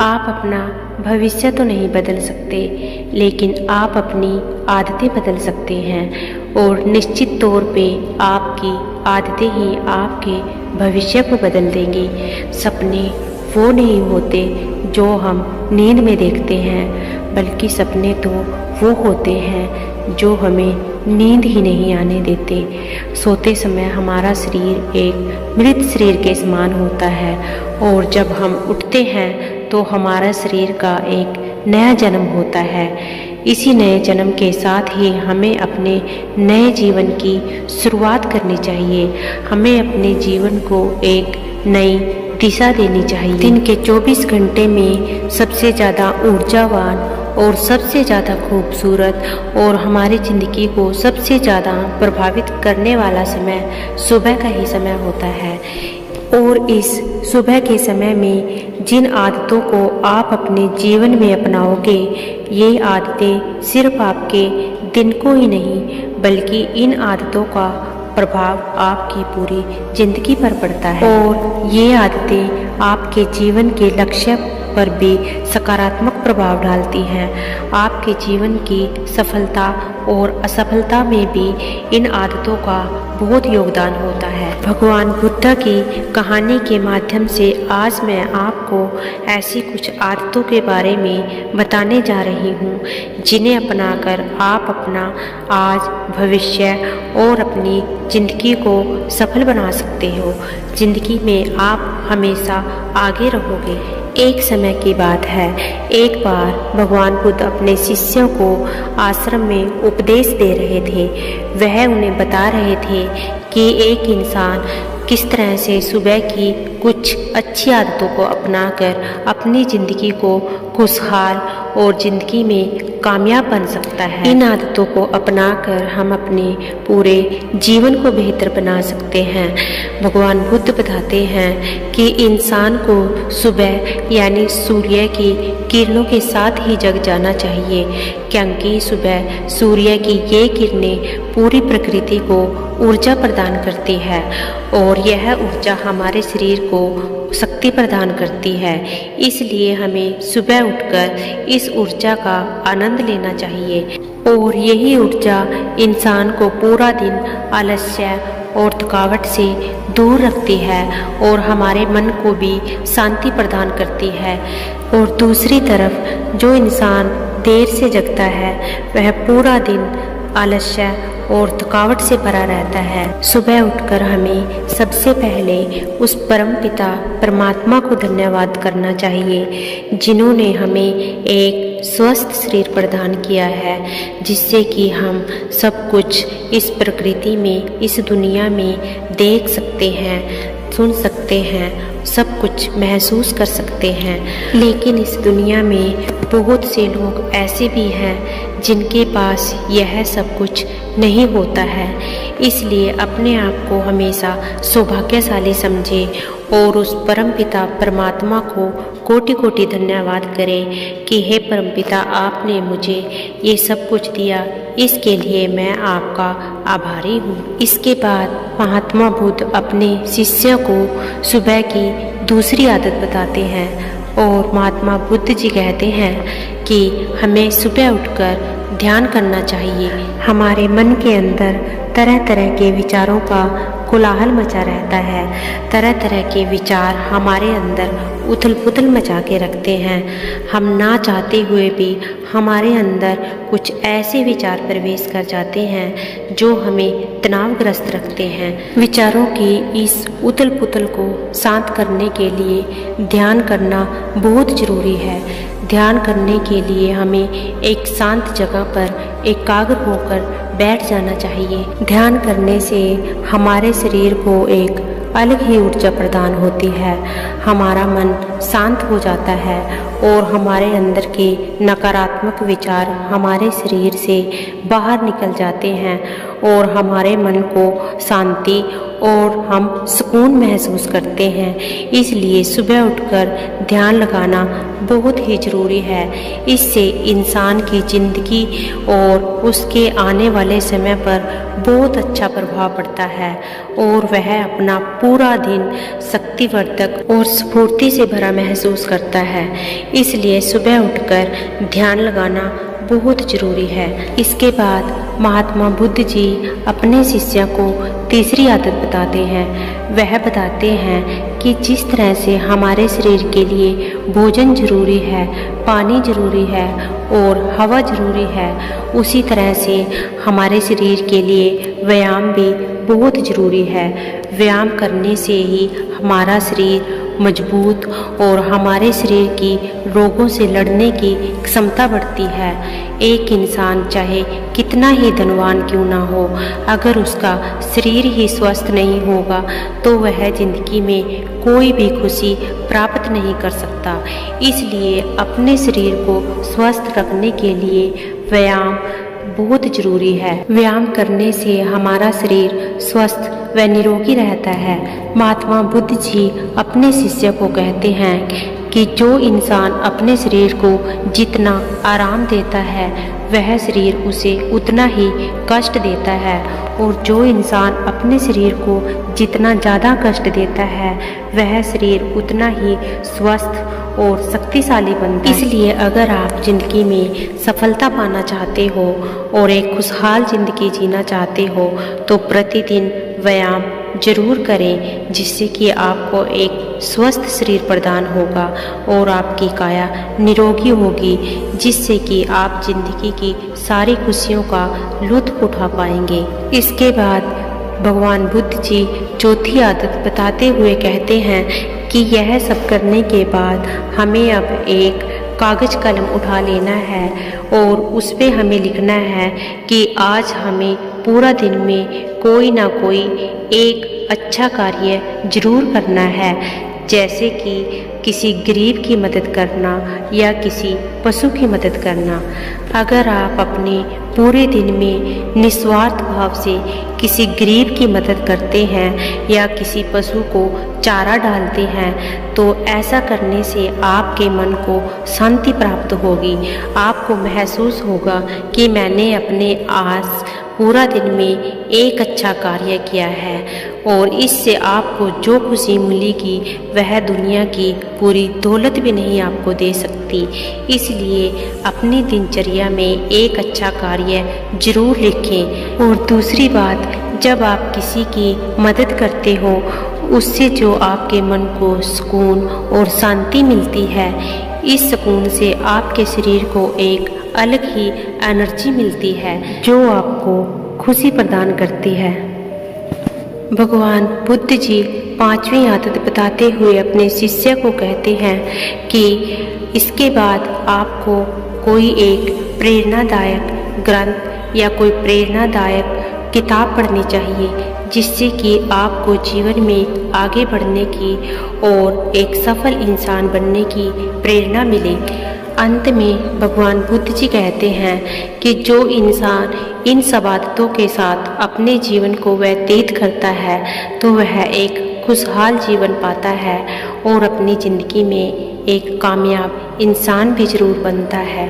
आप अपना भविष्य तो नहीं बदल सकते, लेकिन आप अपनी आदतें बदल सकते हैं और निश्चित तौर पे आपकी आदतें ही आपके भविष्य को बदल देंगी। सपने वो नहीं होते जो हम नींद में देखते हैं, बल्कि सपने तो वो होते हैं जो हमें नींद ही नहीं आने देते। सोते समय हमारा शरीर एक मृत शरीर के समान होता है और जब हम उठते हैं तो हमारा शरीर का एक नया जन्म होता है। इसी नए जन्म के साथ ही हमें अपने नए जीवन की शुरुआत करनी चाहिए। हमें अपने जीवन को एक नई दिशा देनी चाहिए। दिन के 24 घंटे में सबसे ज़्यादा ऊर्जावान और सबसे ज़्यादा खूबसूरत और हमारी ज़िंदगी को सबसे ज़्यादा प्रभावित करने वाला समय सुबह का ही समय होता है। और इस सुबह के समय में जिन आदतों को आप अपने जीवन में अपनाओगे, ये आदतें सिर्फ आपके दिन को ही नहीं बल्कि इन आदतों का प्रभाव आपकी पूरी जिंदगी पर पड़ता है और ये आदतें आपके जीवन के लक्ष्य पर भी सकारात्मक प्रभाव डालती हैं। आपके जीवन की सफलता और असफलता में भी इन आदतों का बहुत योगदान होता है। भगवान बुद्ध की कहानी के माध्यम से आज मैं आपको ऐसी कुछ आदतों के बारे में बताने जा रही हूँ, जिन्हें अपनाकर आप अपना आज, भविष्य और अपनी ज़िंदगी को सफल बना सकते हो। ज़िंदगी में आप हमेशा आगे रहोगे। एक समय की बात है, एक बार भगवान बुद्ध अपने शिष्यों को आश्रम में उपदेश दे रहे थे। वह उन्हें बता रहे थे कि एक इंसान किस तरह से सुबह की कुछ अच्छी आदतों को अपनाकर अपनी ज़िंदगी को खुशहाल और ज़िंदगी में कामयाब बन सकता है। इन आदतों को अपनाकर हम अपने पूरे जीवन को बेहतर बना सकते हैं। भगवान बुद्ध बताते हैं कि इंसान को सुबह यानी सूर्य की किरणों के साथ ही जग जाना चाहिए, क्योंकि सुबह सूर्य की ये किरणें पूरी प्रकृति को ऊर्जा प्रदान करती है और यह ऊर्जा हमारे शरीर को शक्ति प्रदान करती है। इसलिए हमें सुबह उठकर इस ऊर्जा का आनंद लेना चाहिए और यही ऊर्जा इंसान को पूरा दिन आलस्य और थकावट से दूर रखती है और हमारे मन को भी शांति प्रदान करती है। और दूसरी तरफ जो इंसान देर से जगता है वह पूरा दिन आलस्य और थकावट से भरा रहता है। सुबह उठकर हमें सबसे पहले उस परम पिता परमात्मा को धन्यवाद करना चाहिए, जिन्होंने हमें एक स्वस्थ शरीर प्रदान किया है, जिससे कि हम सब कुछ इस प्रकृति में, इस दुनिया में देख सकते हैं, सुन सकते हैं, सब कुछ महसूस कर सकते हैं। लेकिन इस दुनिया में बहुत से लोग ऐसे भी हैं जिनके पास यह सब कुछ नहीं होता है। इसलिए अपने आप को हमेशा सौभाग्यशाली समझें और उस परमपिता परमात्मा को कोटि कोटि धन्यवाद करें कि हे परमपिता, आपने मुझे ये सब कुछ दिया, इसके लिए मैं आपका आभारी हूँ। इसके बाद महात्मा बुद्ध अपने शिष्यों को सुबह की दूसरी आदत बताते हैं और महात्मा बुद्ध जी कहते हैं कि हमें सुबह उठकर ध्यान करना चाहिए। हमारे मन के अंदर तरह तरह के विचारों का कोलाहल मचा रहता है। तरह तरह के विचार हमारे अंदर उथल पुथल मचा के रखते हैं। हम ना चाहते हुए भी हमारे अंदर कुछ ऐसे विचार प्रवेश कर जाते हैं जो हमें तनावग्रस्त रखते हैं। विचारों की इस उथल पुथल को शांत करने के लिए ध्यान करना बहुत ज़रूरी है। ध्यान करने के लिए हमें एक शांत जगह पर एकाग्र होकर बैठ जाना चाहिए। ध्यान करने से हमारे शरीर को एक अलग ही ऊर्जा प्रदान होती है। हमारा मन शांत हो जाता है और हमारे अंदर के नकारात्मक विचार हमारे शरीर से बाहर निकल जाते हैं और हमारे मन को शांति और हम सुकून महसूस करते हैं। इसलिए सुबह उठकर ध्यान लगाना बहुत ही ज़रूरी है। इससे इंसान की ज़िंदगी और उसके आने वाले समय पर बहुत अच्छा प्रभाव पड़ता है और वह अपना पूरा दिन शक्तिवर्धक और स्फूर्ति से भरा महसूस करता है। इसलिए सुबह उठकर ध्यान लगाना बहुत ज़रूरी है। इसके बाद महात्मा बुद्ध जी अपने शिष्य को तीसरी आदत बताते हैं। वह बताते हैं कि जिस तरह से हमारे शरीर के लिए भोजन जरूरी है, पानी जरूरी है और हवा जरूरी है, उसी तरह से हमारे शरीर के लिए व्यायाम भी बहुत ज़रूरी है। व्यायाम करने से ही हमारा शरीर मजबूत और हमारे शरीर की रोगों से लड़ने की क्षमता बढ़ती है। एक इंसान चाहे कितना ही धनवान क्यों ना हो, अगर उसका शरीर ही स्वस्थ नहीं होगा तो वह जिंदगी में कोई भी खुशी प्राप्त नहीं कर सकता। इसलिए अपने शरीर को स्वस्थ रखने के लिए व्यायाम बहुत ज़रूरी है। व्यायाम करने से हमारा शरीर स्वस्थ व निरोगी रहता है। महात्मा बुद्ध जी अपने शिष्य को कहते हैं कि जो इंसान अपने शरीर को जितना आराम देता है वह शरीर उसे उतना ही कष्ट देता है, और जो इंसान अपने शरीर को जितना ज़्यादा कष्ट देता है वह शरीर उतना ही स्वस्थ और शक्तिशाली बनता है। इसलिए अगर आप जिंदगी में सफलता पाना चाहते हो और एक खुशहाल जिंदगी जीना चाहते हो तो प्रतिदिन व्यायाम जरूर करें, जिससे कि आपको एक स्वस्थ शरीर प्रदान होगा और आपकी काया निरोगी होगी, जिससे कि आप जिंदगी की सारी खुशियों का लुत्फ उठा पाएंगे। इसके बाद भगवान बुद्ध जी चौथी आदत बताते हुए कहते हैं कि यह सब करने के बाद हमें अब एक कागज कलम उठा लेना है और उस पे हमें लिखना है कि आज हमें पूरा दिन में कोई ना कोई एक अच्छा कार्य जरूर करना है, जैसे कि किसी गरीब की मदद करना या किसी पशु की मदद करना। अगर आप अपने पूरे दिन में निस्वार्थ भाव से किसी गरीब की मदद करते हैं या किसी पशु को चारा डालते हैं तो ऐसा करने से आपके मन को शांति प्राप्त होगी। आपको महसूस होगा कि मैंने अपने आज पूरा दिन में एक अच्छा कार्य किया है, और इससे आपको जो खुशी मिलेगी वह दुनिया की पूरी दौलत भी नहीं आपको दे सकती। इसलिए अपनी दिनचर्या में एक अच्छा कार्य जरूर लिखें। और दूसरी बात, जब आप किसी की मदद करते हो उससे जो आपके मन को सुकून और शांति मिलती है, इस सुकून से आपके शरीर को एक अलग ही एनर्जी मिलती है जो आपको खुशी प्रदान करती है। भगवान बुद्ध जी पांचवी आदत बताते हुए अपने शिष्य को कहते हैं कि इसके बाद आपको कोई एक प्रेरणादायक ग्रंथ या कोई प्रेरणादायक किताब पढ़नी चाहिए, जिससे कि आपको जीवन में आगे बढ़ने की और एक सफल इंसान बनने की प्रेरणा मिले। अंत में भगवान बुद्ध जी कहते हैं कि जो इंसान इन सब आदतों के साथ अपने जीवन को व्यतीत करता है तो वह एक खुशहाल जीवन पाता है और अपनी ज़िंदगी में एक कामयाब इंसान भी जरूर बनता है।